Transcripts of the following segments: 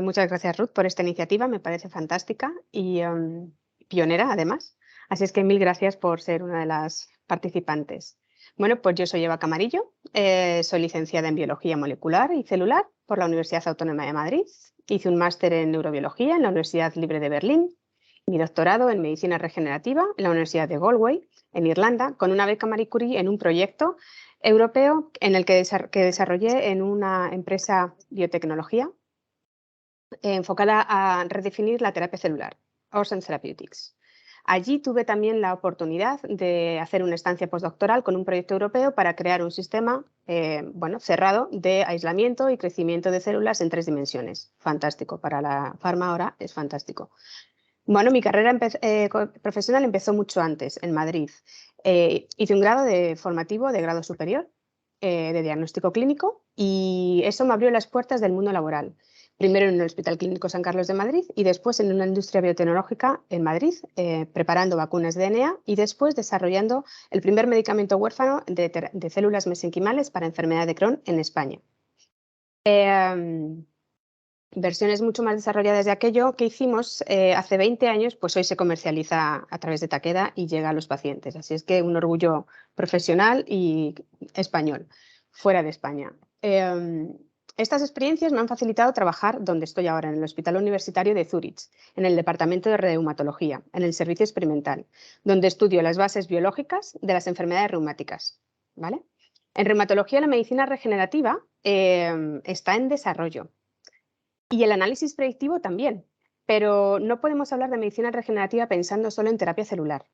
Muchas gracias, Ruth, por esta iniciativa. Me parece fantástica y pionera, además. Así es que mil gracias por ser una de las participantes. Bueno, pues yo soy Eva Camarillo, soy licenciada en Biología Molecular y Celular por la Universidad Autónoma de Madrid. Hice un máster en Neurobiología en la Universidad Libre de Berlín, mi doctorado en Medicina Regenerativa en la Universidad de Galway, en Irlanda, con una beca Marie Curie en un proyecto europeo en el que desarrollé en una empresa biotecnología enfocada a redefinir la terapia celular, Ocean Therapeutics. Allí tuve también la oportunidad de hacer una estancia postdoctoral con un proyecto europeo para crear un sistema cerrado de aislamiento y crecimiento de células en 3 dimensiones. Fantástico, para la farma ahora es fantástico. Bueno, mi carrera profesional empezó mucho antes, en Madrid. Hice un grado formativo de grado superior de diagnóstico clínico y eso me abrió las puertas del mundo laboral. Primero en el Hospital Clínico San Carlos de Madrid y después en una industria biotecnológica en Madrid, preparando vacunas de DNA y después desarrollando el primer medicamento huérfano de células mesenquimales para enfermedad de Crohn en España. Versiones mucho más desarrolladas de aquello que hicimos hace 20 años, pues hoy se comercializa a través de Takeda y llega a los pacientes. Así es que un orgullo profesional y español, fuera de España. Estas experiencias me han facilitado trabajar donde estoy ahora, en el Hospital Universitario de Zúrich, en el Departamento de Reumatología, en el Servicio Experimental, donde estudio las bases biológicas de las enfermedades reumáticas. ¿Vale? En reumatología, la medicina regenerativa está en desarrollo. Y el análisis predictivo también, pero no podemos hablar de medicina regenerativa pensando solo en terapia celular.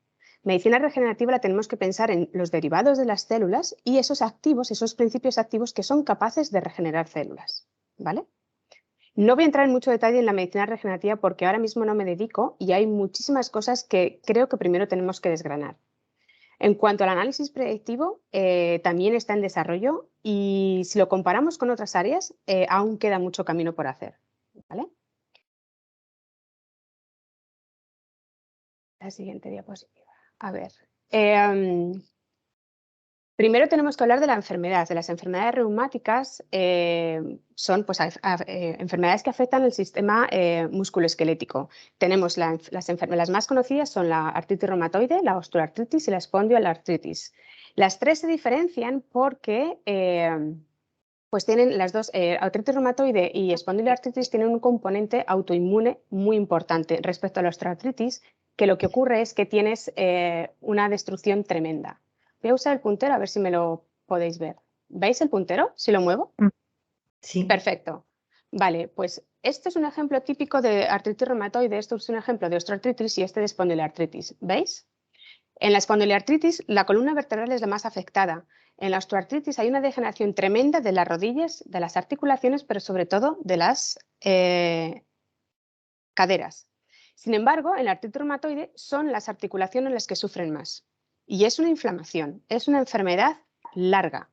Medicina regenerativa la tenemos que pensar en los derivados de las células y esos activos, esos principios activos que son capaces de regenerar células, ¿vale? No voy a entrar en mucho detalle en la medicina regenerativa porque ahora mismo no me dedico y hay muchísimas cosas que creo que primero tenemos que desgranar. En cuanto al análisis predictivo, también está en desarrollo y si lo comparamos con otras áreas, aún queda mucho camino por hacer. ¿Vale? La siguiente diapositiva. A ver. Primero tenemos que hablar de la enfermedad. De las enfermedades reumáticas son pues, enfermedades que afectan el sistema musculoesquelético. Tenemos las más conocidas son la artritis reumatoide, la osteoartritis y la espondioartritis. Las tres se diferencian porque pues tienen las dos, artritis reumatoide y espondiloartritis tienen un componente autoinmune muy importante respecto a la osteoartritis, que lo que ocurre es que tienes una destrucción tremenda. Voy a usar el puntero a ver si me lo podéis ver. ¿Veis el puntero? Si lo muevo. Sí. Perfecto. Vale, pues este es un ejemplo típico de artritis reumatoide, esto es un ejemplo de osteoartritis y este de espondiloartritis. ¿Veis? En la espondiliartritis, la columna vertebral es la más afectada. En la osteoartritis hay una degeneración tremenda de las rodillas, de las articulaciones, pero sobre todo de las caderas. Sin embargo, en la artritis reumatoide son las articulaciones las que sufren más. Y es una inflamación, es una enfermedad larga.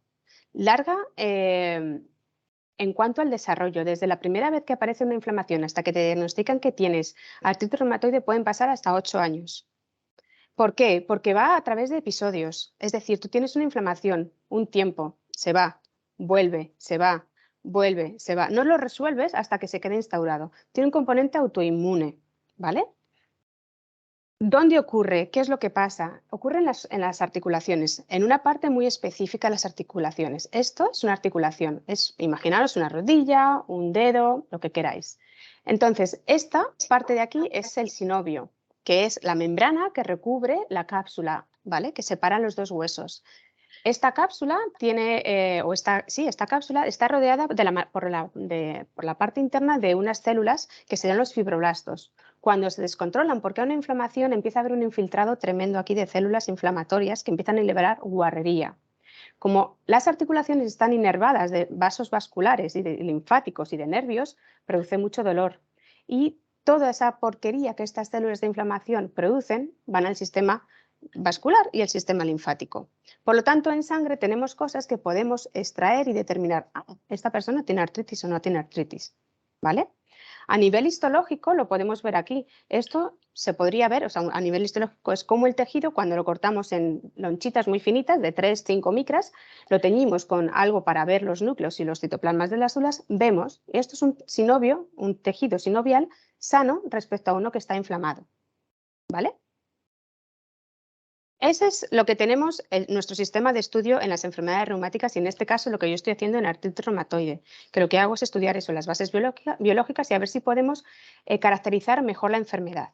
Larga en cuanto al desarrollo. Desde la primera vez que aparece una inflamación hasta que te diagnostican que tienes artritis reumatoide pueden pasar hasta 8 años. ¿Por qué? Porque va a través de episodios. Es decir, tú tienes una inflamación, un tiempo, se va, vuelve, se va, vuelve, se va. No lo resuelves hasta que se quede instaurado. Tiene un componente autoinmune, ¿vale? ¿Dónde ocurre? ¿Qué es lo que pasa? Ocurre en las articulaciones, en una parte muy específica de las articulaciones. Esto es una articulación, imaginaros una rodilla, un dedo, lo que queráis. Entonces, esta parte de aquí es el sinovio, que es la membrana que recubre la cápsula, ¿vale? Que separa los dos huesos. Esta cápsula esta cápsula está rodeada por la parte interna de unas células que serían los fibroblastos. Cuando se descontrolan porque hay una inflamación, empieza a haber un infiltrado tremendo aquí de células inflamatorias que empiezan a liberar guarrería. Como las articulaciones están inervadas de vasos vasculares y de linfáticos y de nervios, produce mucho dolor. Y toda esa porquería que estas células de inflamación producen van al sistema vascular y el sistema linfático. Por lo tanto, en sangre tenemos cosas que podemos extraer y determinar, esta persona tiene artritis o no tiene artritis, ¿vale? A nivel histológico lo podemos ver aquí. Esto se podría ver, o sea, a nivel histológico es como el tejido cuando lo cortamos en lonchitas muy finitas de 3-5 micras, lo teñimos con algo para ver los núcleos y los citoplasmas de las células, vemos, esto es un sinovio, un tejido sinovial sano respecto a uno que está inflamado, ¿vale? Ese es lo que tenemos en nuestro sistema de estudio en las enfermedades reumáticas y en este caso lo que yo estoy haciendo en artritis reumatoide, que lo que hago es estudiar eso, las bases biológicas y a ver si podemos caracterizar mejor la enfermedad,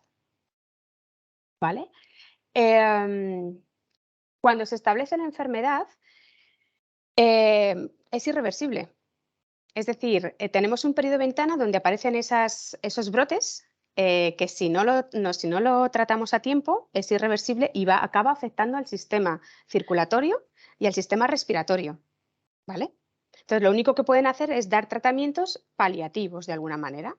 ¿vale? Cuando se establece la enfermedad es irreversible, es decir, tenemos un periodo de ventana donde aparecen esos brotes que si no lo tratamos a tiempo es irreversible y acaba afectando al sistema circulatorio y al sistema respiratorio, ¿vale? Entonces, lo único que pueden hacer es dar tratamientos paliativos de alguna manera,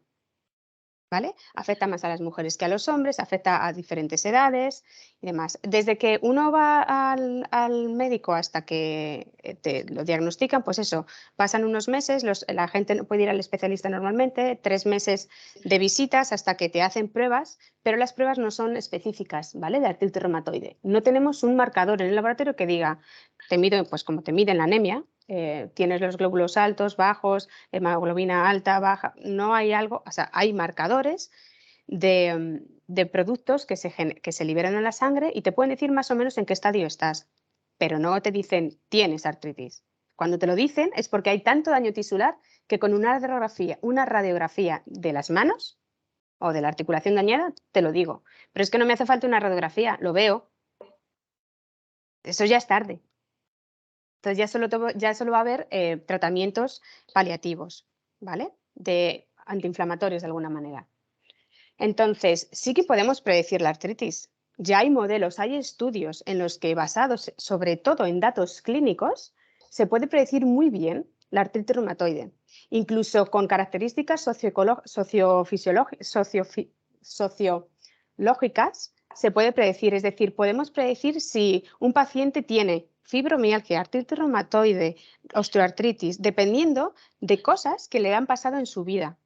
¿vale? Afecta más a las mujeres que a los hombres, afecta a diferentes edades y demás. Desde que uno va al médico hasta que te lo diagnostican, pues eso, pasan unos meses, la gente no puede ir al especialista normalmente, 3 meses de visitas hasta que te hacen pruebas, pero las pruebas no son específicas, ¿vale? De artritis reumatoide. No tenemos un marcador en el laboratorio que diga, te mido, pues como te miden la anemia, tienes los glóbulos altos, bajos, hemoglobina alta, baja, no hay algo, o sea, hay marcadores de productos que se liberan en la sangre y te pueden decir más o menos en qué estadio estás, pero no te dicen tienes artritis. Cuando te lo dicen es porque hay tanto daño tisular que con una radiografía de las manos o de la articulación dañada, te lo digo. Pero es que no me hace falta una radiografía, lo veo. Eso ya es tarde. Entonces ya solo va a haber tratamientos paliativos, ¿vale? De antiinflamatorios de alguna manera. Entonces, sí que podemos predecir la artritis. Ya hay modelos, hay estudios en los que, basados sobre todo en datos clínicos, se puede predecir muy bien la artritis reumatoide, incluso con características sociológicas se puede predecir, es decir, podemos predecir si un paciente tiene fibromialgia, artritis reumatoide, osteoartritis, dependiendo de cosas que le han pasado en su vida,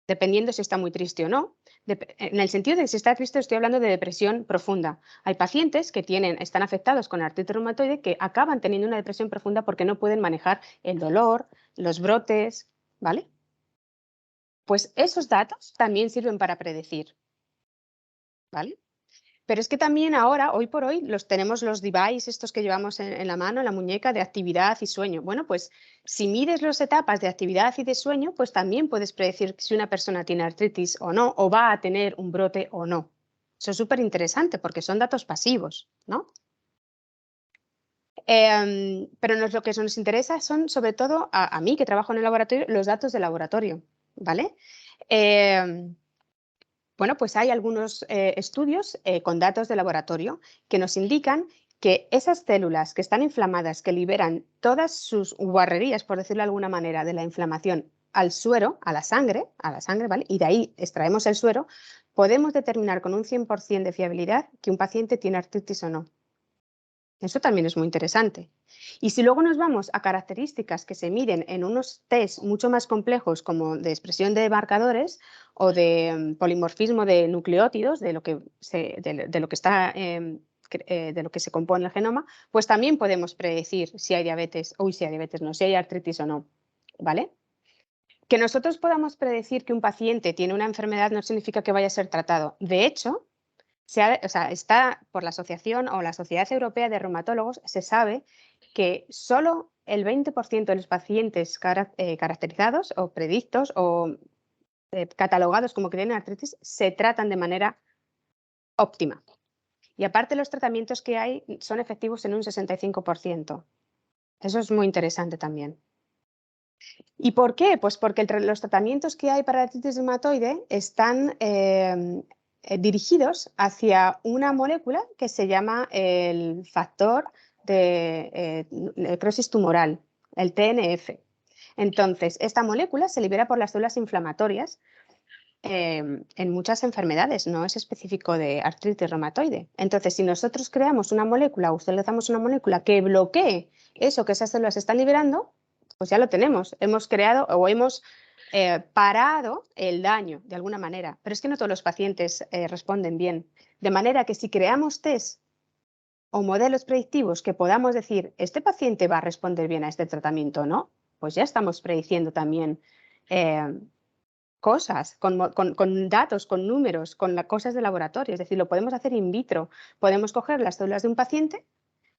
dependiendo si está muy triste o no. En el sentido de que si está triste estoy hablando de depresión profunda. Hay pacientes que están afectados con artritis reumatoide que acaban teniendo una depresión profunda porque no pueden manejar el dolor, los brotes, ¿vale? Pues esos datos también sirven para predecir, ¿vale? Pero es que también ahora, hoy por hoy, tenemos los devices estos que llevamos en la mano, en la muñeca, de actividad y sueño. Bueno, pues si mides las etapas de actividad y de sueño, pues también puedes predecir si una persona tiene artritis o no, o va a tener un brote o no. Eso es súper interesante porque son datos pasivos, ¿no? Pero lo que nos interesa son, sobre todo, a mí que trabajo en el laboratorio, los datos de laboratorio, ¿vale? Bueno, pues hay algunos estudios con datos de laboratorio que nos indican que esas células que están inflamadas, que liberan todas sus guarrerías, por decirlo de alguna manera, de la inflamación al suero, a la sangre, ¿vale? Y de ahí extraemos el suero, podemos determinar con un 100% de fiabilidad que un paciente tiene artritis o no. Eso también es muy interesante. Y si luego nos vamos a características que se miden en unos test mucho más complejos como de expresión de marcadores o de polimorfismo de nucleótidos, de lo que se compone el genoma, pues también podemos predecir si hay diabetes o si hay diabetes no, si hay artritis o no, ¿vale? Que nosotros podamos predecir que un paciente tiene una enfermedad no significa que vaya a ser tratado. De hecho, está por la asociación o la Sociedad Europea de Reumatólogos, se sabe que solo el 20% de los pacientes caracterizados o predictos o catalogados como que tienen artritis se tratan de manera óptima. Y aparte los tratamientos que hay son efectivos en un 65%. Eso es muy interesante también. ¿Y por qué? Pues porque los tratamientos que hay para la artritis reumatoide están dirigidos hacia una molécula que se llama el factor de necrosis tumoral, el TNF. Entonces, esta molécula se libera por las células inflamatorias en muchas enfermedades, no es específico de artritis reumatoide. Entonces, si nosotros creamos una molécula o utilizamos una molécula que bloquee eso que esas células están liberando, pues ya lo tenemos. Hemos creado o hemos parado el daño de alguna manera, pero es que no todos los pacientes responden bien. De manera que si creamos test o modelos predictivos que podamos decir, este paciente va a responder bien a este tratamiento o no, pues ya estamos prediciendo también cosas, con datos, con números, con cosas de laboratorio. Es decir, lo podemos hacer in vitro. Podemos coger las células de un paciente,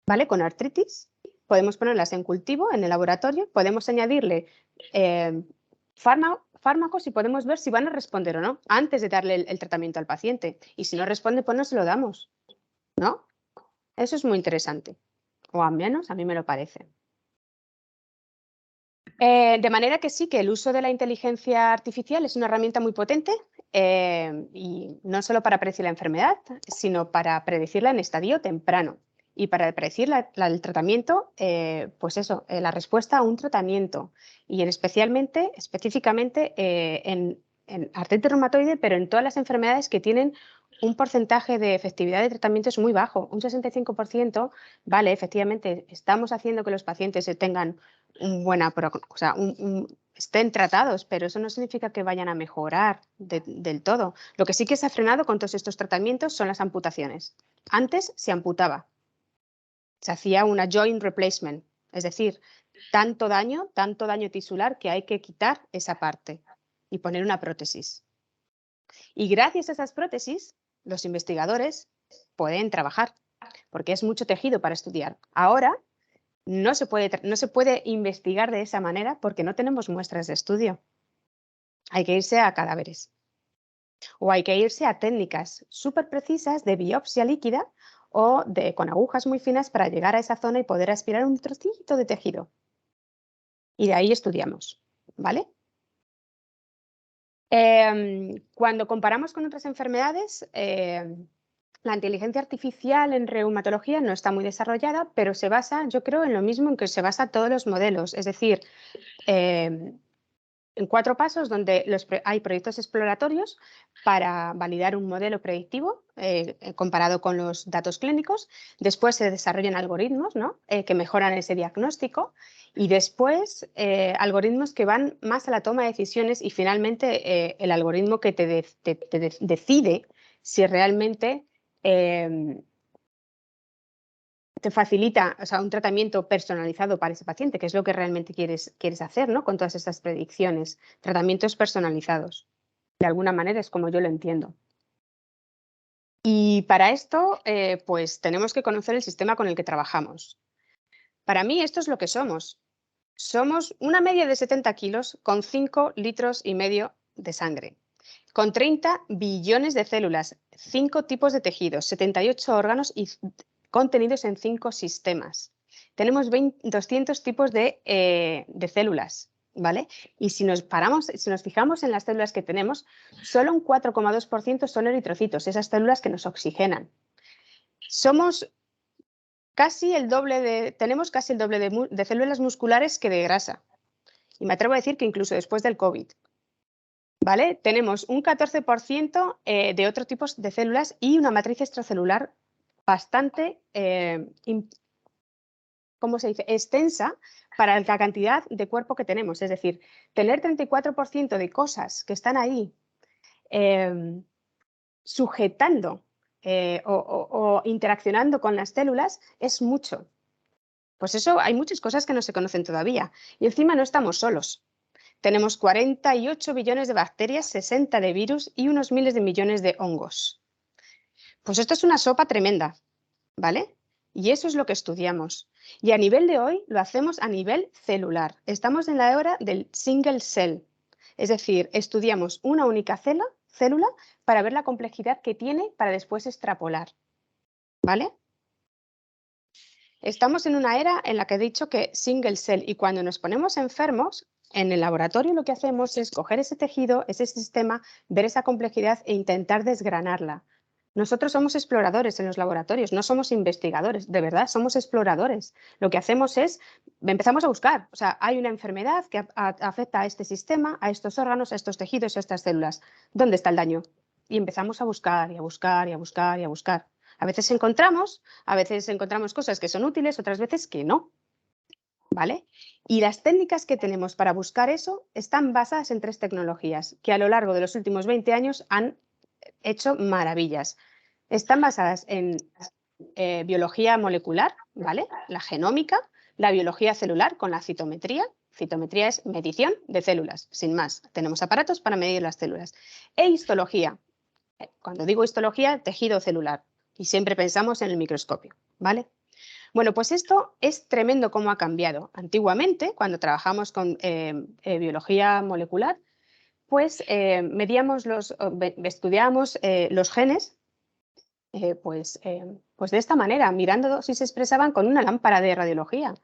¿vale? Con artritis, podemos ponerlas en cultivo en el laboratorio, podemos añadirle fármacos y podemos ver si van a responder o no antes de darle el tratamiento al paciente. Y si no responde, pues no se lo damos, ¿no? Eso es muy interesante, o al menos a mí me lo parece. De manera que sí, que el uso de la inteligencia artificial es una herramienta muy potente y no solo para predecir la enfermedad, sino para predecirla en estadio temprano y para predecir el tratamiento, pues eso, la respuesta a un tratamiento y específicamente en artritis reumatoide, pero en todas las enfermedades que tienen un porcentaje de efectividad de tratamiento es muy bajo, un 65%, vale, efectivamente, estamos haciendo que los pacientes tengan estén tratados, pero eso no significa que vayan a mejorar del todo. Lo que sí que se ha frenado con todos estos tratamientos son las amputaciones. Antes se amputaba, se hacía una joint replacement, es decir, tanto daño tisular que hay que quitar esa parte y poner una prótesis. Y gracias a esas prótesis, los investigadores pueden trabajar, porque es mucho tejido para estudiar. Ahora no se puede investigar de esa manera porque no tenemos muestras de estudio. Hay que irse a cadáveres o hay que irse a técnicas súper precisas de biopsia líquida o con agujas muy finas para llegar a esa zona y poder aspirar un trocito de tejido. Y de ahí estudiamos, ¿vale? Cuando comparamos con otras enfermedades, la inteligencia artificial en reumatología no está muy desarrollada, pero se basa, yo creo, en lo mismo en que se basa todos los modelos, es decir, en 4 pasos donde hay proyectos exploratorios para validar un modelo predictivo comparado con los datos clínicos. Después se desarrollan algoritmos, ¿no? Que mejoran ese diagnóstico y después algoritmos que van más a la toma de decisiones y finalmente el algoritmo que te decide si realmente te facilita, o sea, un tratamiento personalizado para ese paciente, que es lo que realmente quieres hacer, ¿no? Con todas estas predicciones, tratamientos personalizados. De alguna manera es como yo lo entiendo. Y para esto, pues tenemos que conocer el sistema con el que trabajamos. Para mí esto es lo que somos. Somos una media de 70 kilos con 5,5 litros de sangre, con 30 billones de células, 5 tipos de tejidos, 78 órganos y contenidos en 5 sistemas. Tenemos 200 tipos de células, ¿vale? Y si nos fijamos en las células que tenemos, solo un 4,2% son eritrocitos, esas células que nos oxigenan. Tenemos casi el doble de células musculares que de grasa. Y me atrevo a decir que incluso después del COVID. ¿Vale? Tenemos un 14% de otros tipos de células y una matriz extracelular bastante, ¿cómo se dice?, extensa para la cantidad de cuerpo que tenemos. Es decir, tener 34% de cosas que están ahí sujetando o interaccionando con las células es mucho. Pues eso, hay muchas cosas que no se conocen todavía. Y encima no estamos solos. Tenemos 48 billones de bacterias, 60 de virus y unos miles de millones de hongos. Pues esto es una sopa tremenda, ¿vale? Y eso es lo que estudiamos. Y a nivel de hoy lo hacemos a nivel celular. Estamos en la era del single cell. Es decir, estudiamos una única célula para ver la complejidad que tiene para después extrapolar, ¿vale? Estamos en una era en la que he dicho que single cell y cuando nos ponemos enfermos, en el laboratorio lo que hacemos es coger ese tejido, ese sistema, ver esa complejidad e intentar desgranarla. Nosotros somos exploradores en los laboratorios, no somos investigadores, de verdad, somos exploradores. Lo que hacemos es, empezamos a buscar, o sea, hay una enfermedad que afecta a este sistema, a estos órganos, a estos tejidos, a estas células. ¿Dónde está el daño? Y empezamos a buscar y a buscar y a buscar y a buscar. A veces encontramos cosas que son útiles, otras veces que no. ¿vale? Y las técnicas que tenemos para buscar eso están basadas en 3 tecnologías que a lo largo de los últimos 20 años han hecho maravillas. Están basadas en biología molecular, ¿vale? La genómica, la biología celular con la citometría. Citometría es medición de células, sin más. Tenemos aparatos para medir las células. E histología. Cuando digo histología, tejido celular. Y siempre pensamos en el microscopio, ¿vale? Bueno, pues esto es tremendo cómo ha cambiado. Antiguamente, cuando trabajamos con biología molecular, pues estudiábamos los genes pues de esta manera, mirando si se expresaban con una lámpara de radiología.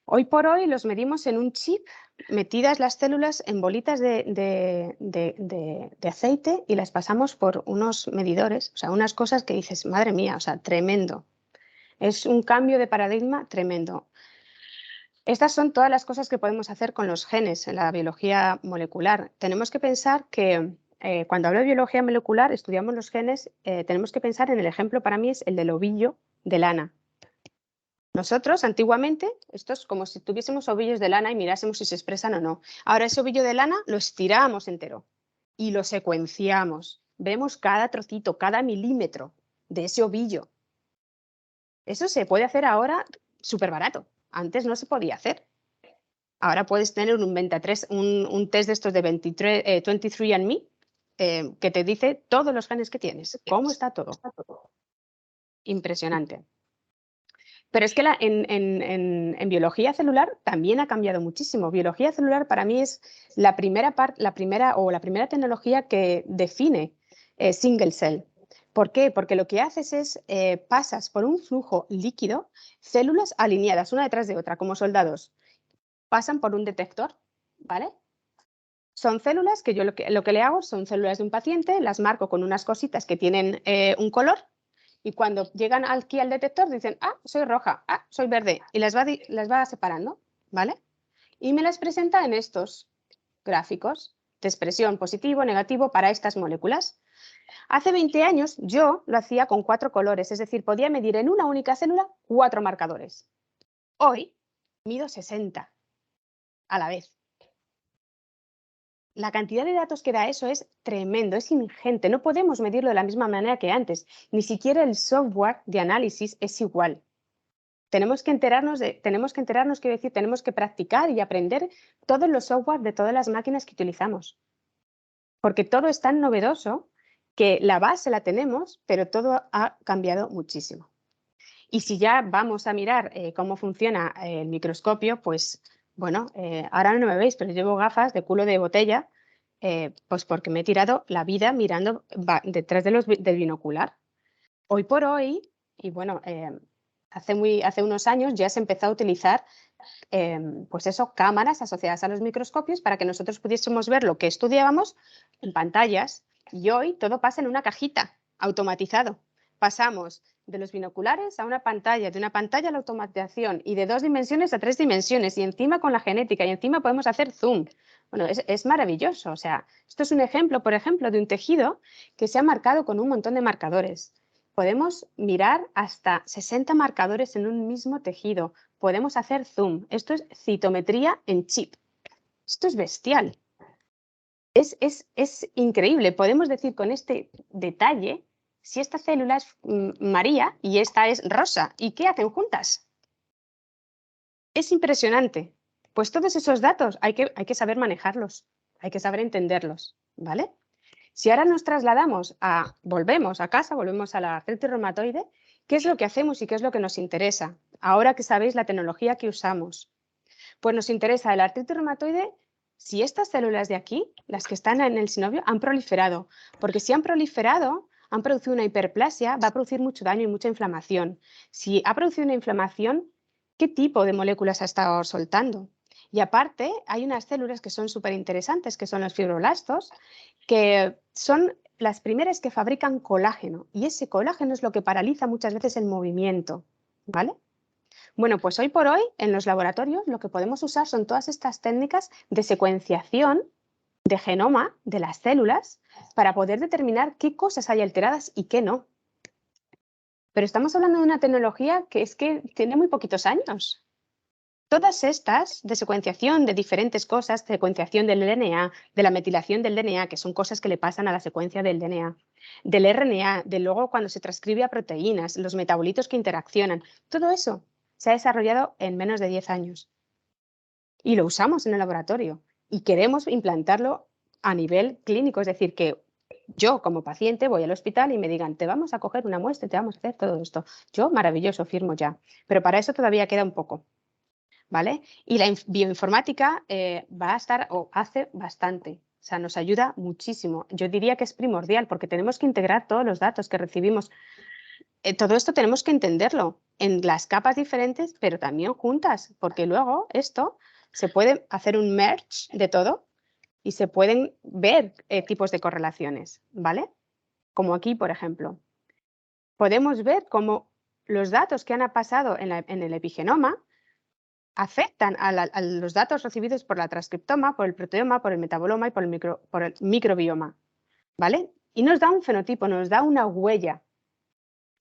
Hoy por hoy los medimos en un chip, metidas las células en bolitas de aceite y las pasamos por unos medidores, o sea, unas cosas que dices, madre mía, o sea, tremendo. Es un cambio de paradigma tremendo. Estas son todas las cosas que podemos hacer con los genes en la biología molecular. Tenemos que pensar que cuando hablo de biología molecular, estudiamos los genes, tenemos que pensar en el ejemplo, para mí es el del ovillo de lana. Nosotros, antiguamente, esto es como si tuviésemos ovillos de lana y mirásemos si se expresan o no. Ahora ese ovillo de lana lo estiramos entero y lo secuenciamos. Vemos cada trocito, cada milímetro de ese ovillo. Eso se puede hacer ahora súper barato. Antes no se podía hacer. Ahora puedes tener un test de estos de 23andMe que te dice todos los genes que tienes, cómo está todo. Impresionante. Pero es que en biología celular también ha cambiado muchísimo. Biología celular para mí es la primera tecnología que define single cell. ¿Por qué? Porque lo que haces es pasas por un flujo líquido células alineadas una detrás de otra, como soldados. Pasan por un detector, ¿vale? Son células que yo lo que le hago son células de un paciente, las marco con unas cositas que tienen un color y cuando llegan aquí al detector dicen, ah, soy roja, ah, soy verde y las va separando, ¿vale? Y me las presenta en estos gráficos de expresión positivo, negativo para estas moléculas. Hace 20 años yo lo hacía con 4 colores, es decir, podía medir en una única célula 4 marcadores. Hoy mido 60 a la vez. La cantidad de datos que da eso es tremendo, es ingente. No podemos medirlo de la misma manera que antes. Ni siquiera el software de análisis es igual. Tenemos que enterarnos, quiero decir, tenemos que practicar y aprender todos los software de todas las máquinas que utilizamos. Porque todo es tan novedoso que la base la tenemos, pero todo ha cambiado muchísimo. Y si ya vamos a mirar cómo funciona el microscopio, pues bueno, ahora no me veis, pero llevo gafas de culo de botella, pues porque me he tirado la vida mirando detrás del binocular. Hoy por hoy, y bueno, hace unos años ya se empezó a utilizar pues eso, cámaras asociadas a los microscopios para que nosotros pudiésemos ver lo que estudiábamos en pantallas. Y hoy todo pasa en una cajita, automatizado. Pasamos de los binoculares a una pantalla, de una pantalla a la automatización y de 2 dimensiones a 3 dimensiones y encima con la genética y encima podemos hacer zoom. Bueno, es maravilloso. O sea, esto es un ejemplo, por ejemplo, de un tejido que se ha marcado con un montón de marcadores. Podemos mirar hasta 60 marcadores en un mismo tejido. Podemos hacer zoom. Esto es citometría en chip. Esto es bestial. Es increíble. Podemos decir con este detalle si esta célula es María y esta es Rosa. ¿Y qué hacen juntas? Es impresionante. Pues todos esos datos hay que saber manejarlos, hay que saber entenderlos, ¿vale? Si ahora nos trasladamos volvemos a casa, volvemos a la artritis reumatoide, ¿qué es lo que hacemos y qué es lo que nos interesa? Ahora que sabéis la tecnología que usamos. Pues nos interesa el artritis reumatoide si estas células de aquí, las que están en el sinovio, han proliferado. Porque si han proliferado, han producido una hiperplasia, va a producir mucho daño y mucha inflamación. Si ha producido una inflamación, ¿qué tipo de moléculas ha estado soltando? Y aparte, hay unas células que son súper interesantes, que son los fibroblastos, que son las primeras que fabrican colágeno. Y ese colágeno es lo que paraliza muchas veces el movimiento, ¿vale? Bueno, pues hoy por hoy en los laboratorios lo que podemos usar son todas estas técnicas de secuenciación de genoma de las células para poder determinar qué cosas hay alteradas y qué no. Pero estamos hablando de una tecnología que es que tiene muy poquitos años. Todas estas de secuenciación de diferentes cosas, secuenciación del DNA, de la metilación del DNA, que son cosas que le pasan a la secuencia del DNA, del RNA, de luego cuando se transcribe a proteínas, los metabolitos que interaccionan, todo eso se ha desarrollado en menos de 10 años. Y lo usamos en el laboratorio y queremos implantarlo a nivel clínico, es decir, que yo como paciente voy al hospital y me digan, te vamos a coger una muestra y te vamos a hacer todo esto. Yo, maravilloso, firmo ya. Pero para eso todavía queda un poco, ¿vale? Y la bioinformática va a estar, o hace bastante, o sea, nos ayuda muchísimo. Yo diría que es primordial porque tenemos que integrar todos los datos que recibimos. Todo esto tenemos que entenderlo en las capas diferentes, pero también juntas, porque luego esto se puede hacer un merge de todo y se pueden ver tipos de correlaciones, ¿vale? Como aquí, por ejemplo. Podemos ver cómo los datos que han pasado en el epigenoma afectan a los datos recibidos por la transcriptoma, por el proteoma, por el metaboloma y por el microbioma, ¿vale? Y nos da un fenotipo, nos da una huella.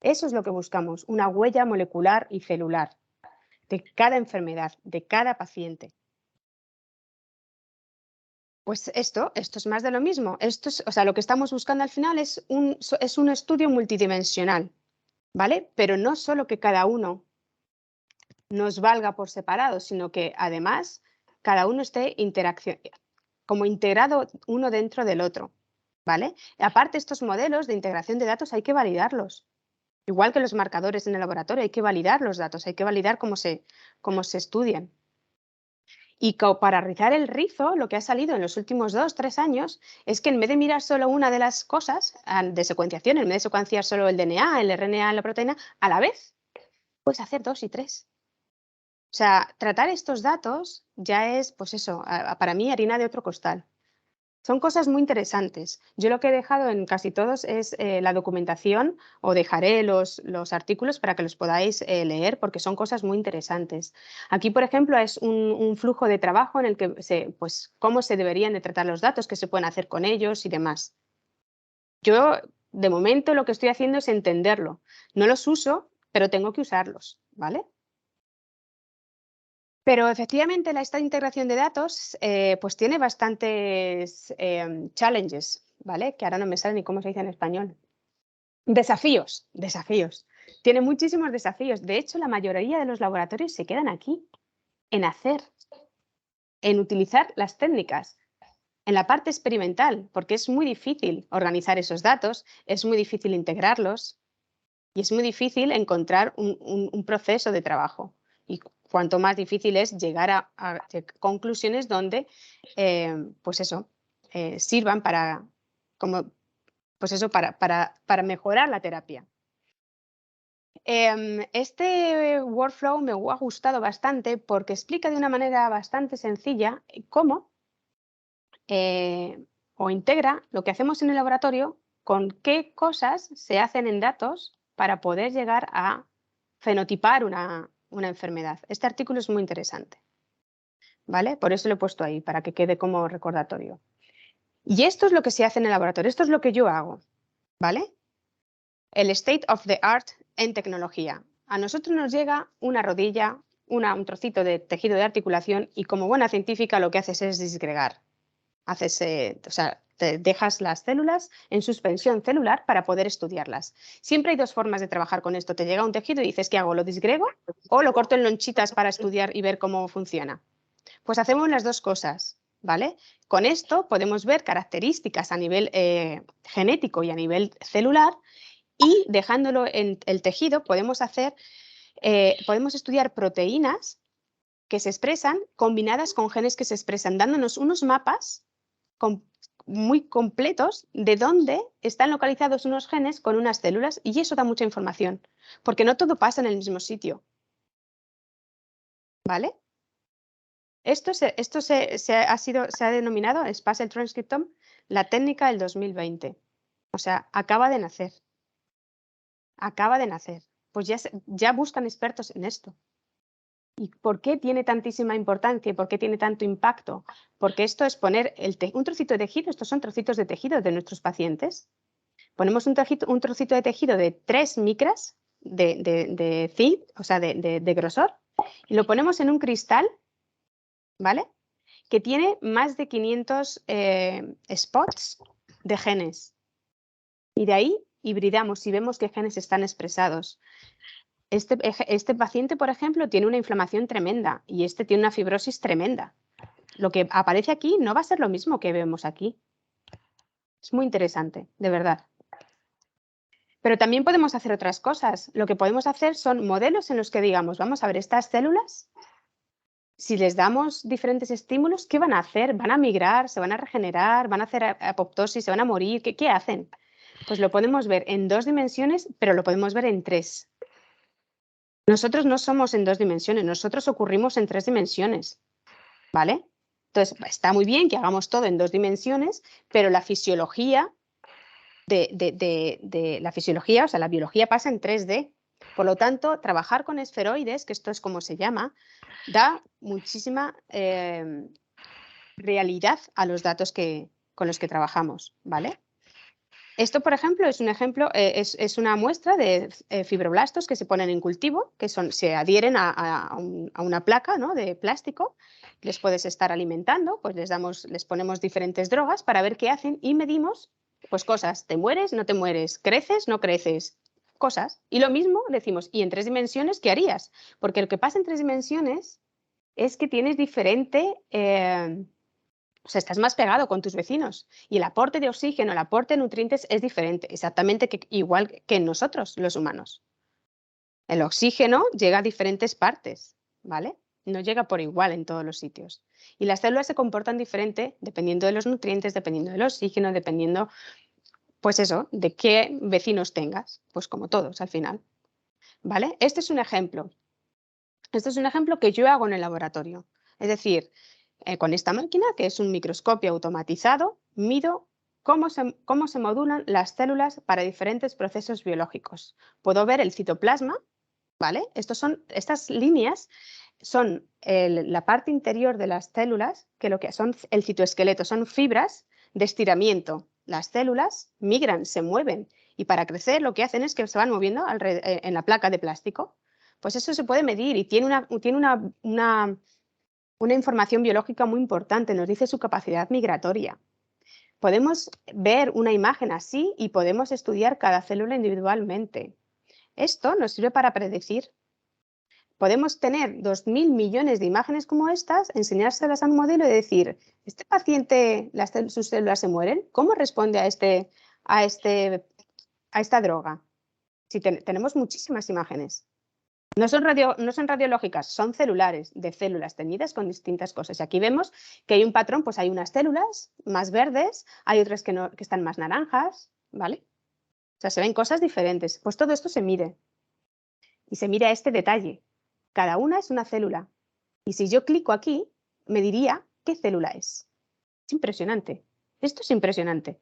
Eso es lo que buscamos, una huella molecular y celular de cada enfermedad, de cada paciente. Pues esto es más de lo mismo. O sea, lo que estamos buscando al final es un estudio multidimensional, ¿vale? Pero no solo que cada uno nos valga por separado, sino que además cada uno esté como integrado uno dentro del otro, ¿vale? Y aparte, estos modelos de integración de datos hay que validarlos. Igual que los marcadores en el laboratorio, hay que validar los datos, hay que validar cómo se estudian. Y para rizar el rizo, lo que ha salido en los últimos 2 o 3 años es que en vez de mirar solo una de las cosas de secuenciación, en vez de secuenciar solo el DNA, el RNA, la proteína, a la vez, puedes hacer 2 y 3. O sea, tratar estos datos ya es, pues eso, para mí harina de otro costal. Son cosas muy interesantes. Yo lo que he dejado en casi todos es la documentación, o dejaré los artículos para que los podáis leer porque son cosas muy interesantes. Aquí, por ejemplo, es un flujo de trabajo en el que pues, cómo se deberían de tratar los datos, qué se pueden hacer con ellos y demás. Yo, de momento, lo que estoy haciendo es entenderlo. No los uso, pero tengo que usarlos, ¿vale? Pero efectivamente esta integración de datos pues tiene bastantes challenges, ¿vale? Que ahora no me sale ni cómo se dice en español. Desafíos. Tiene muchísimos desafíos. De hecho, la mayoría de los laboratorios se quedan aquí, en hacer, en utilizar las técnicas, en la parte experimental, porque es muy difícil organizar esos datos, es muy difícil integrarlos y es muy difícil encontrar un proceso de trabajo. Y cuanto más difícil es llegar a conclusiones donde, pues eso, sirvan para, pues eso, para mejorar la terapia. Este workflow me ha gustado bastante porque explica de una manera bastante sencilla cómo o integra lo que hacemos en el laboratorio con qué cosas se hacen en datos para poder llegar a fenotipar una enfermedad. Este artículo es muy interesante, ¿vale? Por eso lo he puesto ahí, para que quede como recordatorio. Y esto es lo que se hace en el laboratorio, esto es lo que yo hago, ¿vale? El state of the art en tecnología. A nosotros nos llega una rodilla, un trocito de tejido de articulación y como buena científica lo que haces es disgregar. O sea, te dejas las células en suspensión celular para poder estudiarlas. Siempre hay 2 formas de trabajar con esto. Te llega un tejido y dices, ¿qué hago? ¿Lo disgrego o lo corto en lonchitas para estudiar y ver cómo funciona? Pues hacemos las 2 cosas, ¿vale? Con esto podemos ver características a nivel genético y a nivel celular y dejándolo en el tejido podemos estudiar proteínas que se expresan combinadas con genes que se expresan, dándonos unos mapas muy completos de dónde están localizados unos genes con unas células y eso da mucha información, porque no todo pasa en el mismo sitio. ¿Vale? Esto se ha denominado Spatial Transcriptome la técnica del 2020. O sea, acaba de nacer. Acaba de nacer. Pues ya buscan expertos en esto. ¿Y por qué tiene tantísima importancia y por qué tiene tanto impacto? Porque esto es poner un trocito de tejido, estos son trocitos de tejido de nuestros pacientes. Ponemos un trocito de tejido de 3 micras de zinc, o sea, de grosor, y lo ponemos en un cristal, ¿vale? Que tiene más de 500 spots de genes. Y de ahí hibridamos y vemos qué genes están expresados. Este paciente, por ejemplo, tiene una inflamación tremenda y este tiene una fibrosis tremenda. Lo que aparece aquí no va a ser lo mismo que vemos aquí. Es muy interesante, de verdad. Pero también podemos hacer otras cosas. Lo que podemos hacer son modelos en los que digamos, vamos a ver estas células, si les damos diferentes estímulos, ¿qué van a hacer? ¿Van a migrar? ¿Se van a regenerar? ¿Van a hacer apoptosis? ¿Se van a morir? ¿Qué hacen? Pues lo podemos ver en 2 dimensiones, pero lo podemos ver en 3. Nosotros no somos en 2 dimensiones, nosotros ocurrimos en 3 dimensiones, ¿vale? Entonces, está muy bien que hagamos todo en 2 dimensiones, pero la fisiología la fisiología, o sea, la biología pasa en 3D. Por lo tanto, trabajar con esferoides, que esto es como se llama, da muchísima realidad a los datos con los que trabajamos, ¿vale? Esto, por ejemplo, es un ejemplo, es una muestra de fibroblastos que se ponen en cultivo, que se adhieren a una placa, ¿no?, de plástico. Les puedes estar alimentando, pues les ponemos diferentes drogas para ver qué hacen y medimos pues cosas. ¿Te mueres? ¿No te mueres? ¿Creces? ¿No creces? Cosas. Y lo mismo decimos, ¿y en 3 dimensiones qué harías? Porque lo que pasa en 3 dimensiones es que tienes diferente... o sea, estás más pegado con tus vecinos y el aporte de oxígeno, el aporte de nutrientes es diferente, exactamente igual que en nosotros, los humanos. El oxígeno llega a diferentes partes, ¿vale? No llega por igual en todos los sitios. Y las células se comportan diferente dependiendo de los nutrientes, dependiendo del oxígeno, dependiendo, pues eso, de qué vecinos tengas, pues como todos al final, ¿vale? Este es un ejemplo. Este es un ejemplo que yo hago en el laboratorio. Es decir, con esta máquina, que es un microscopio automatizado, mido cómo se modulan las células para diferentes procesos biológicos. Puedo ver el citoplasma, ¿vale? Estas líneas son la parte interior de las células, que lo que son el citoesqueleto, son fibras de estiramiento. Las células migran, se mueven y para crecer lo que hacen es que se van moviendo en la placa de plástico. Pues eso se puede medir y tiene una información biológica muy importante, nos dice su capacidad migratoria. Podemos ver una imagen así y podemos estudiar cada célula individualmente. Esto nos sirve para predecir. Podemos tener 2.000 millones de imágenes como estas, enseñárselas a un modelo y decir, ¿este paciente, sus células se mueren? ¿Cómo responde a esta droga? Si tenemos muchísimas imágenes. No son radiológicas, son celulares, de células teñidas con distintas cosas. Y aquí vemos que hay un patrón, pues hay unas células más verdes, hay otras que están más naranjas, ¿vale? O sea, se ven cosas diferentes. Pues todo esto se mide. Y se mira este detalle. Cada una es una célula. Y si yo clico aquí, me diría qué célula es. Es impresionante. Esto es impresionante.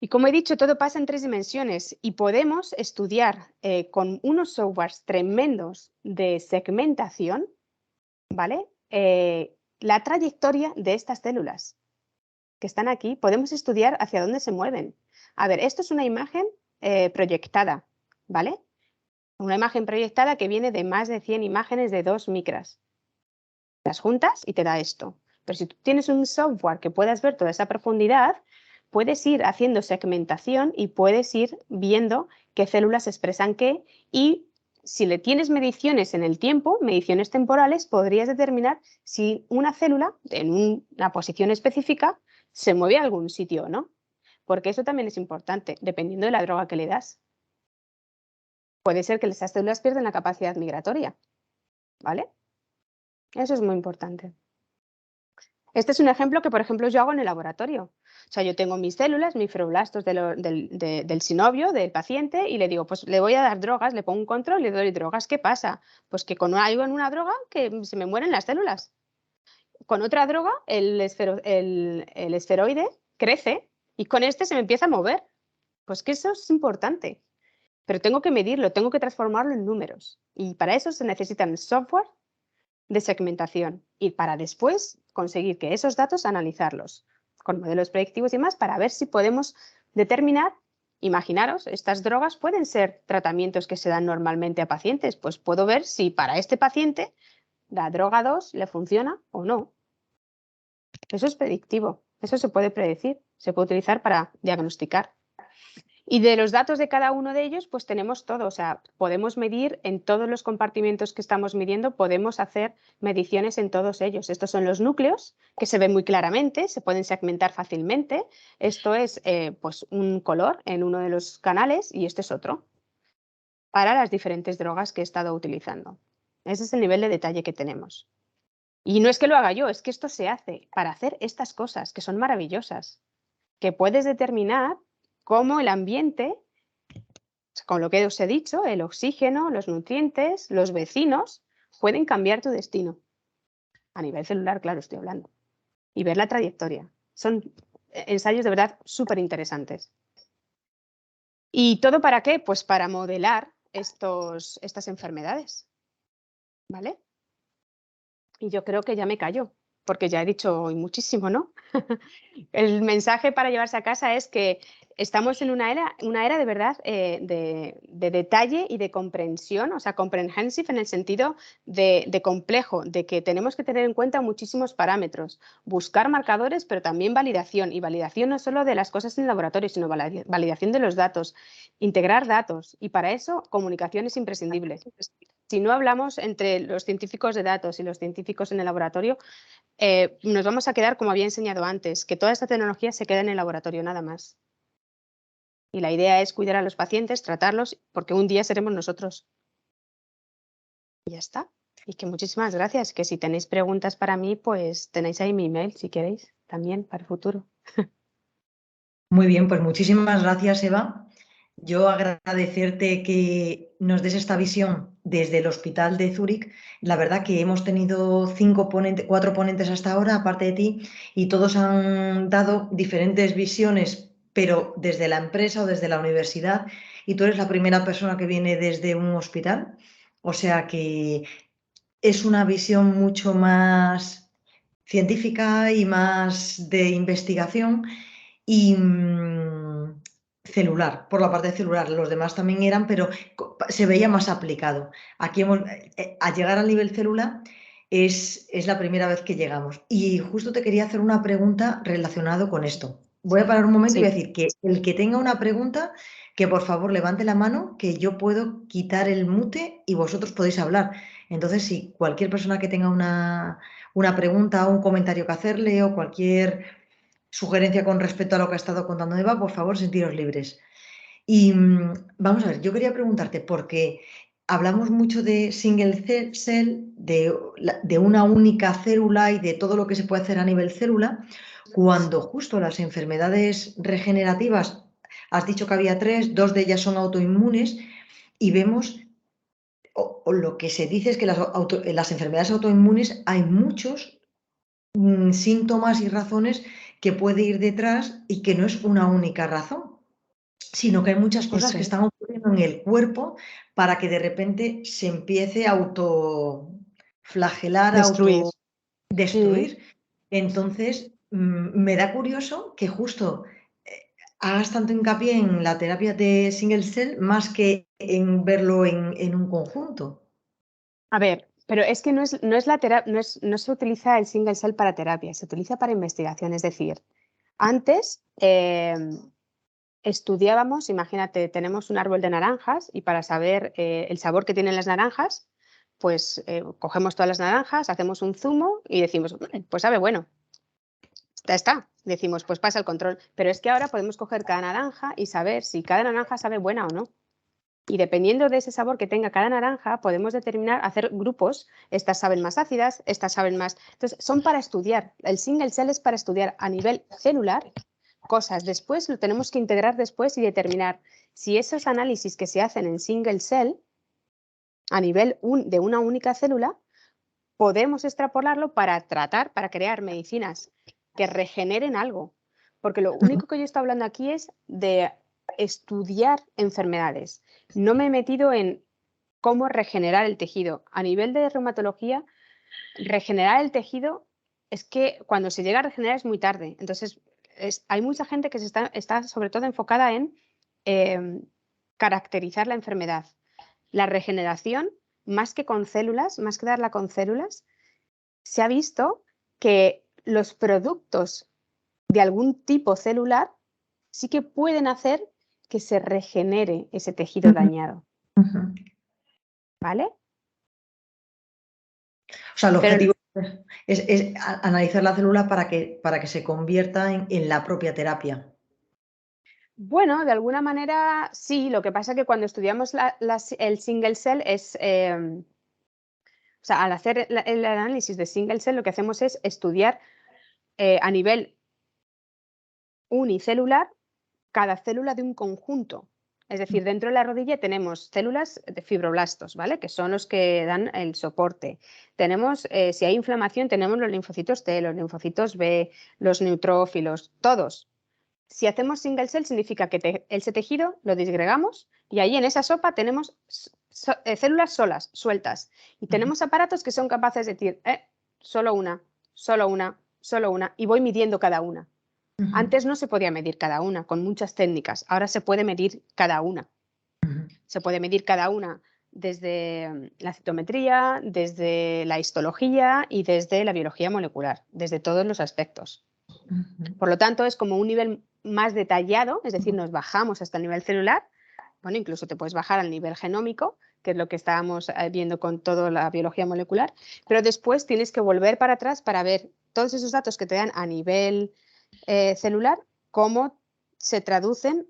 Y como he dicho, todo pasa en 3 dimensiones y podemos estudiar con unos softwares tremendos de segmentación, ¿vale? La trayectoria de estas células que están aquí. Podemos estudiar hacia dónde se mueven. A ver, esto es una imagen proyectada, ¿vale? Una imagen proyectada que viene de más de 100 imágenes de 2 micras. Las juntas y te da esto. Pero si tú tienes un software que puedas ver toda esa profundidad, puedes ir haciendo segmentación y puedes ir viendo qué células expresan qué y si le tienes mediciones en el tiempo, mediciones temporales, podrías determinar si una célula en una posición específica se mueve a algún sitio o no. Porque eso también es importante, dependiendo de la droga que le das. Puede ser que esas células pierdan la capacidad migratoria, ¿vale? Eso es muy importante. Este es un ejemplo que, por ejemplo, yo hago en el laboratorio. O sea, yo tengo mis células, mis fibroblastos del sinovio, del paciente, y le digo, pues le voy a dar drogas, le pongo un control, le doy drogas. ¿Qué pasa? Pues que con una droga que se me mueren las células. Con otra droga, el esferoide crece y con este se me empieza a mover. Pues que eso es importante. Pero tengo que medirlo, tengo que transformarlo en números. Y para eso se necesitan software de segmentación y para después conseguir que esos datos analizarlos con modelos predictivos y demás para ver si podemos determinar Imaginaros, estas drogas pueden ser tratamientos que se dan normalmente a pacientes. Pues puedo ver si para este paciente la droga 2 le funciona o no. Eso es predictivo, eso se puede predecir, se puede utilizar para diagnosticar. Y de los datos de cada uno de ellos, pues tenemos todo, o sea, podemos medir en todos los compartimentos que estamos midiendo, podemos hacer mediciones en todos ellos. Estos son los núcleos, que se ven muy claramente, se pueden segmentar fácilmente. Esto es pues un color en uno de los canales y este es otro, para las diferentes drogas que he estado utilizando. Ese es el nivel de detalle que tenemos. Y no es que lo haga yo, es que esto se hace para hacer estas cosas, que son maravillosas, que puedes determinar cómo el ambiente, con lo que os he dicho, el oxígeno, los nutrientes, los vecinos, pueden cambiar tu destino. A nivel celular, claro, estoy hablando. Y ver la trayectoria. Son ensayos de verdad súper interesantes. ¿Y todo para qué? Pues para modelar estas enfermedades. ¿Vale? Y yo creo que ya me callo, porque ya he dicho hoy muchísimo, ¿no? El mensaje para llevarse a casa es que estamos en una era de verdad de detalle y de comprensión, o sea, comprehensive en el sentido de complejo, de que tenemos que tener en cuenta muchísimos parámetros, buscar marcadores, pero también validación, y validación no solo de las cosas en el laboratorio, sino validación de los datos, integrar datos, y para eso comunicación es imprescindible. Si no hablamos entre los científicos de datos y los científicos en el laboratorio, nos vamos a quedar, como había enseñado antes, que toda esta tecnología se queda en el laboratorio, nada más. Y la idea es cuidar a los pacientes, tratarlos, porque un día seremos nosotros. Y ya está. Y que muchísimas gracias. Que si tenéis preguntas para mí, pues tenéis ahí mi email, si queréis, también para el futuro. Muy bien, pues muchísimas gracias, Eva. Yo agradecerte que nos des esta visión desde el Hospital de Zúrich. La verdad que hemos tenido 4 ponentes hasta ahora, aparte de ti, y todos han dado diferentes visiones, pero desde la empresa o desde la universidad, y tú eres la primera persona que viene desde un hospital. O sea que es una visión mucho más científica y más de investigación y celular, por la parte celular. Los demás también eran, pero se veía más aplicado. Aquí a llegar al nivel célula es la primera vez que llegamos. Y justo te quería hacer una pregunta relacionada con esto. Voy a parar un momento y voy a Sí. decir que el que tenga una pregunta, que por favor levante la mano, que yo puedo quitar el mute y vosotros podéis hablar. Entonces, si cualquier persona que tenga una pregunta o un comentario que hacerle o cualquier sugerencia con respecto a lo que ha estado contando Eva, por favor, sentiros libres. Y vamos a ver, yo quería preguntarte, porque hablamos mucho de single cell, de una única célula y de todo lo que se puede hacer a nivel célula, cuando justo las enfermedades regenerativas, has dicho que había 3, 2 de ellas son autoinmunes, y vemos, o lo que se dice es que las enfermedades autoinmunes hay muchos síntomas y razones que puede ir detrás y que no es una única razón, sino que hay muchas cosas Eso que es. están ocurriendo en el cuerpo para que de repente se empiece a autoflagelar, a Destruir. Mm. autodestruir. Entonces, me da curioso que justo hagas tanto hincapié en la terapia de single cell más que en verlo en un conjunto. A ver, pero es que no se utiliza el single cell para terapia, se utiliza para investigación. Es decir, antes estudiábamos, imagínate, tenemos un árbol de naranjas y para saber el sabor que tienen las naranjas, pues cogemos todas las naranjas, hacemos un zumo y decimos, pues sabe bueno, ya está. Decimos, pues pasa el control. Pero es que ahora podemos coger cada naranja y saber si cada naranja sabe buena o no. Y dependiendo de ese sabor que tenga cada naranja, podemos determinar, hacer grupos. Estas saben más ácidas, estas saben más. Entonces, son para estudiar. El single cell es para estudiar a nivel celular cosas. Después lo tenemos que integrar después y determinar si esos análisis que se hacen en single cell a nivel de una única célula, podemos extrapolarlo para tratar, para crear medicinas que regeneren algo. Porque lo único que yo estoy hablando aquí es de estudiar enfermedades. No me he metido en cómo regenerar el tejido. A nivel de reumatología, regenerar el tejido es que cuando se llega a regenerar es muy tarde. Entonces, hay mucha gente que está sobre todo enfocada en caracterizar la enfermedad. La regeneración, más que con células, más que darla con células, se ha visto que los productos de algún tipo celular sí que pueden hacer que se regenere ese tejido dañado. ¿Vale? O sea, el Pero objetivo es analizar la célula para que se convierta en la propia terapia. bueno, de alguna manera sí, lo que pasa es que cuando estudiamos el single cell es, o sea, al hacer el análisis de single cell lo que hacemos es estudiar a nivel unicelular cada célula de un conjunto. Es decir, dentro de la rodilla tenemos células de fibroblastos, ¿vale? Que son los que dan el soporte. Tenemos, si hay inflamación, tenemos los linfocitos T, los linfocitos B, los neutrófilos, todos. Si hacemos single cell significa que ese tejido lo disgregamos y ahí en esa sopa tenemos células solas, sueltas. Y tenemos aparatos que son capaces de decir, solo una, solo una, solo una, y voy midiendo cada una. Antes no se podía medir cada una, con muchas técnicas. Ahora se puede medir cada una. Se puede medir cada una desde la citometría, desde la histología y desde la biología molecular, desde todos los aspectos. Por lo tanto, es como un nivel más detallado, es decir, nos bajamos hasta el nivel celular. Bueno, incluso te puedes bajar al nivel genómico, que es lo que estábamos viendo con toda la biología molecular, pero después tienes que volver para atrás para ver todos esos datos que te dan a nivel celular, cómo se traducen,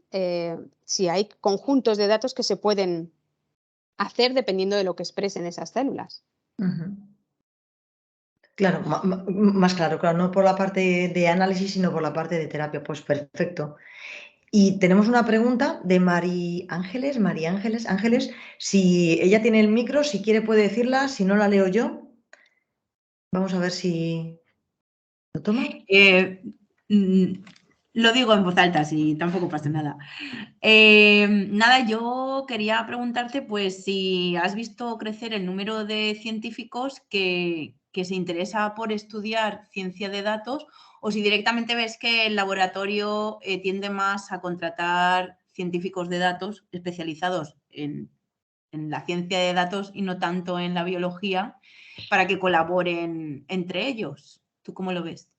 si hay conjuntos de datos que se pueden hacer dependiendo de lo que expresen esas células. Claro, más claro, no por la parte de análisis, sino por la parte de terapia. Pues perfecto. Y tenemos una pregunta de Ángeles, si ella tiene el micro, si quiere puede decirla, si no la leo yo. Vamos a ver si lo toma. Lo digo en voz alta, si tampoco pasa nada. Nada, yo quería preguntarte, pues, si has visto crecer el número de científicos que se interesa por estudiar ciencia de datos, o si directamente ves que el laboratorio tiende más a contratar científicos de datos especializados en la ciencia de datos y no tanto en la biología, para que colaboren entre ellos. ¿Tú cómo lo ves?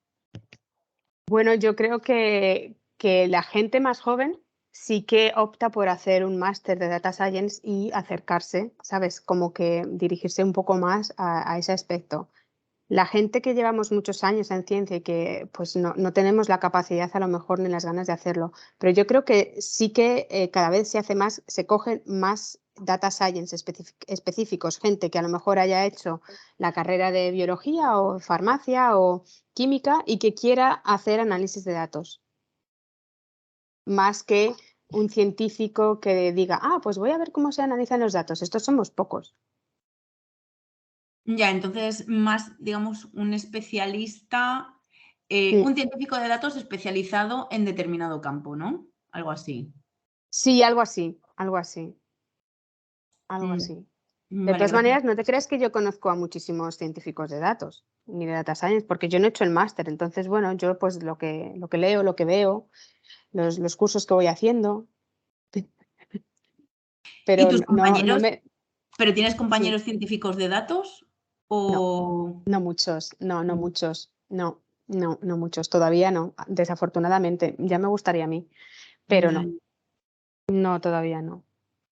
Bueno, yo creo que la gente más joven sí que opta por hacer un máster de Data Science y acercarse, ¿sabes? Como que dirigirse un poco más a ese aspecto. La gente que llevamos muchos años en ciencia y que pues no tenemos la capacidad a lo mejor ni las ganas de hacerlo, pero yo creo que sí que cada vez se hace más, se cogen más data science específicos, gente que a lo mejor haya hecho la carrera de biología o farmacia o química y que quiera hacer análisis de datos, más que un científico que diga, pues voy a ver cómo se analizan los datos, estos somos pocos. Ya, entonces más, digamos, un especialista, un científico de datos especializado en determinado campo, ¿no? Algo así. Sí, algo así, algo así. Algo así. De Vale, todas gracias. maneras, no te creas que yo conozco a muchísimos científicos de datos, ni de data science, porque yo no he hecho el máster. Entonces, bueno, yo pues lo que leo, lo que veo, los cursos que voy haciendo. Pero ¿Y tus compañeros? me... ¿Pero tienes Sí. compañeros científicos de datos? O... No muchos, no muchos, no muchos, todavía no, desafortunadamente. Ya me gustaría a mí, pero no, todavía no.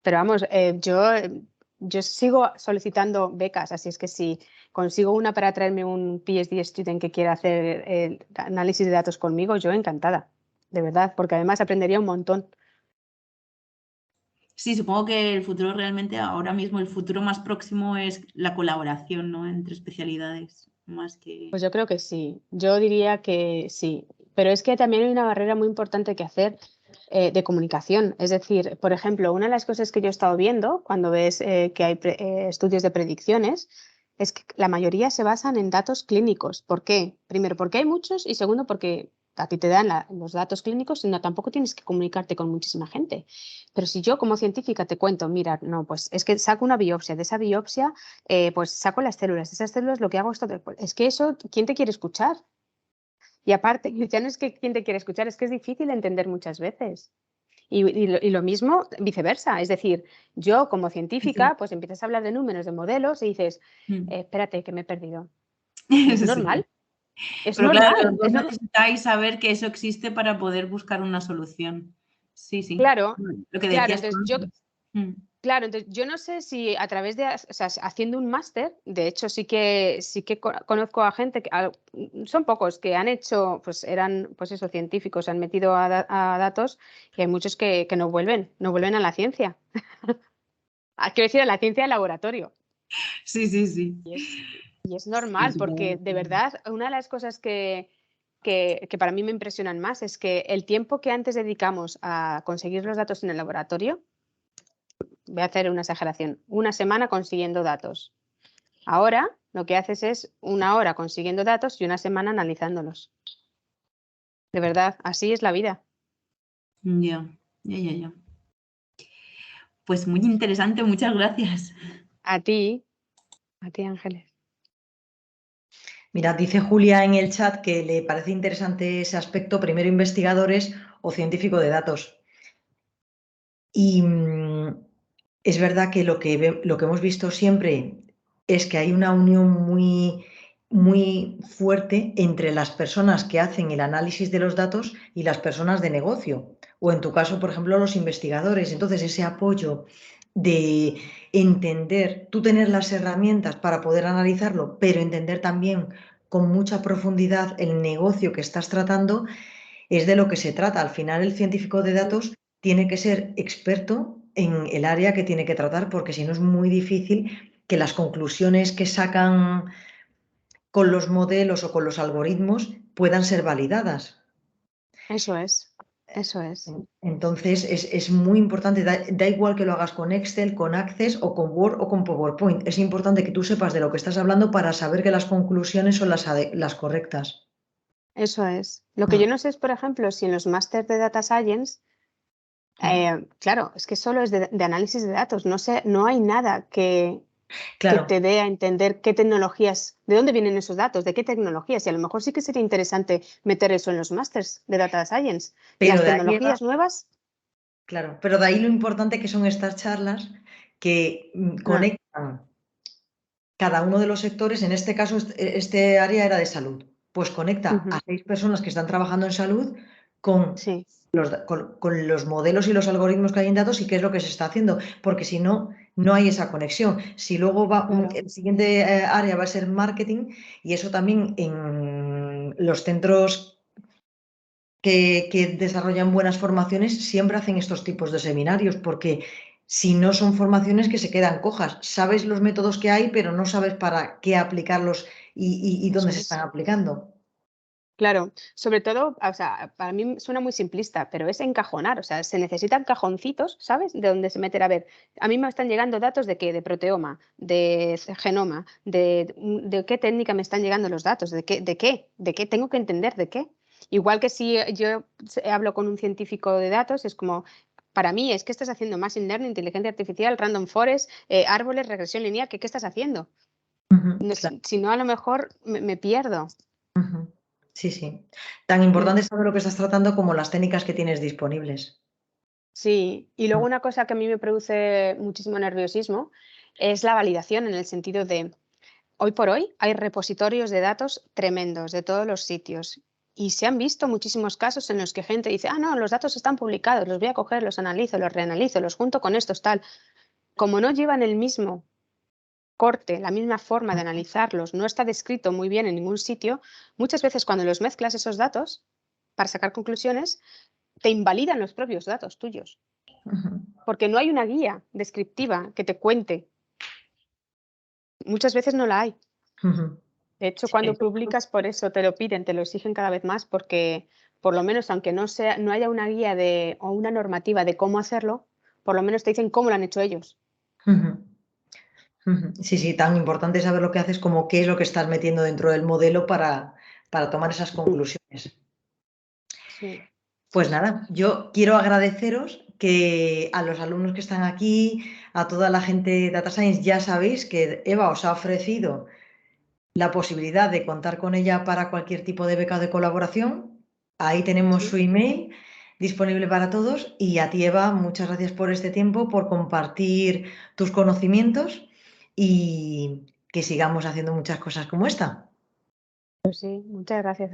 Pero vamos, yo sigo solicitando becas, así es que si consigo una para traerme un PhD student que quiera hacer el análisis de datos conmigo, yo encantada, de verdad, porque además aprendería un montón. Sí, supongo que el futuro realmente, ahora mismo, el futuro más próximo es la colaboración, ¿no? Entre especialidades, más que... Pues yo creo que sí, yo diría que sí, pero es que también hay una barrera muy importante que hacer de comunicación. Es decir, por ejemplo, una de las cosas que yo he estado viendo cuando ves que hay estudios de predicciones es que la mayoría se basan en datos clínicos. ¿Por qué? Primero, porque hay muchos y segundo, porque a ti te dan los datos clínicos y no, tampoco tienes que comunicarte con muchísima gente. Pero si yo como científica te cuento, mira, no, pues es que saco una biopsia, de esa biopsia pues saco las células, de esas células lo que hago es que eso, ¿quién te quiere escuchar? Y aparte, ya no es que quién te quiere escuchar, es que es difícil entender muchas veces. Y lo mismo viceversa, es decir, yo como científica, pues empiezas a hablar de números, de modelos y dices, espérate, que me he perdido. Y es Eso sí. normal. Es Pero claro, normal. los dos necesitáis saber que eso existe para poder buscar una solución. Sí, sí. Claro, Lo que claro, decías entonces tú antes. Claro, entonces yo no sé si a través de, o sea, haciendo un máster, de hecho sí que conozco a gente, son pocos, que han hecho, pues eran, pues eso, científicos, se han metido a datos y hay muchos que no vuelven a la ciencia. Quiero decir, a la ciencia de laboratorio. Sí, sí, sí. Y es Sí, normal, porque de verdad, una de las cosas que para mí me impresionan más es que el tiempo que antes dedicamos a conseguir los datos en el laboratorio, voy a hacer una exageración, una semana consiguiendo datos. Ahora lo que haces es 1 hora consiguiendo datos y 1 semana analizándolos. De verdad, así es la vida. Ya. Pues muy interesante, muchas gracias. A ti, Ángeles. Mira, dice Julia en el chat que le parece interesante ese aspecto, primero investigadores o científico de datos. Y es verdad que lo que hemos visto siempre es que hay una unión muy, muy fuerte entre las personas que hacen el análisis de los datos y las personas de negocio, o en tu caso, por ejemplo, los investigadores. Entonces, ese apoyo de entender, tú tener las herramientas para poder analizarlo, pero entender también con mucha profundidad el negocio que estás tratando, es de lo que se trata. Al final, el científico de datos tiene que ser experto en el área que tiene que tratar, porque si no es muy difícil que las conclusiones que sacan con los modelos o con los algoritmos puedan ser validadas. Eso es. Entonces, es muy importante, da igual que lo hagas con Excel, con Access o con Word o con PowerPoint. Es importante que tú sepas de lo que estás hablando para saber que las conclusiones son las correctas. Eso es. Lo que yo no sé es, por ejemplo, si en los másters de Data Science, claro, es que solo es de análisis de datos. No sé, no hay nada que Claro, te dé a entender qué tecnologías, de dónde vienen esos datos, de qué tecnologías. Y a lo mejor sí que sería interesante meter eso en los másters de Data Science. pero Las de ahí tecnologías nuevas. claro, pero de ahí lo importante que son estas charlas que conectan cada uno de los sectores. En este caso, este área era de salud. Pues conecta a 6 personas que están trabajando en salud con Sí. con los modelos y los algoritmos que hay en datos y qué es lo que se está haciendo, porque si no, no hay esa conexión. Si luego el siguiente área va a ser marketing, y eso también en los centros que desarrollan buenas formaciones siempre hacen estos tipos de seminarios, porque si no son formaciones que se quedan cojas, sabes los métodos que hay, pero no sabes para qué aplicarlos y dónde se están aplicando. Claro, sobre todo, o sea, para mí suena muy simplista, pero es encajonar, o sea, se necesitan cajoncitos, ¿sabes? De donde se meter. A ver, a mí me están llegando datos de qué, de proteoma, de genoma, de qué técnica me están llegando los datos, de qué tengo que entender, de qué. Igual que si yo hablo con un científico de datos, es como, para mí es que estás haciendo machine learning, inteligencia artificial, random forest, árboles, regresión lineal, ¿qué estás haciendo? Claro. Si no, a lo mejor me pierdo. Sí, sí. Tan importante es saber lo que estás tratando como las técnicas que tienes disponibles. Sí, y luego una cosa que a mí me produce muchísimo nerviosismo es la validación, en el sentido de, hoy por hoy hay repositorios de datos tremendos de todos los sitios, y se han visto muchísimos casos en los que gente dice, no, los datos están publicados, los voy a coger, los analizo, los reanalizo, los junto con estos, tal. Como no llevan el mismo corte, la misma forma de analizarlos, no está descrito muy bien en ningún sitio, muchas veces cuando los mezclas esos datos para sacar conclusiones, te invalidan los propios datos tuyos. Porque no hay una guía descriptiva que te cuente. Muchas veces no la hay. De hecho, cuando publicas, por eso te lo piden, te lo exigen cada vez más, porque por lo menos, aunque no haya una guía o una normativa de cómo hacerlo, por lo menos te dicen cómo lo han hecho ellos. Sí, sí, tan importante saber lo que haces como qué es lo que estás metiendo dentro del modelo para tomar esas conclusiones. Sí. Pues nada, yo quiero agradeceros que a los alumnos que están aquí, a toda la gente de Data Science, ya sabéis que Eva os ha ofrecido la posibilidad de contar con ella para cualquier tipo de beca o de colaboración. Ahí tenemos su email. disponible para todos. Y a ti, Eva, muchas gracias por este tiempo, por compartir tus conocimientos y que sigamos haciendo muchas cosas como esta. Pues sí, muchas gracias.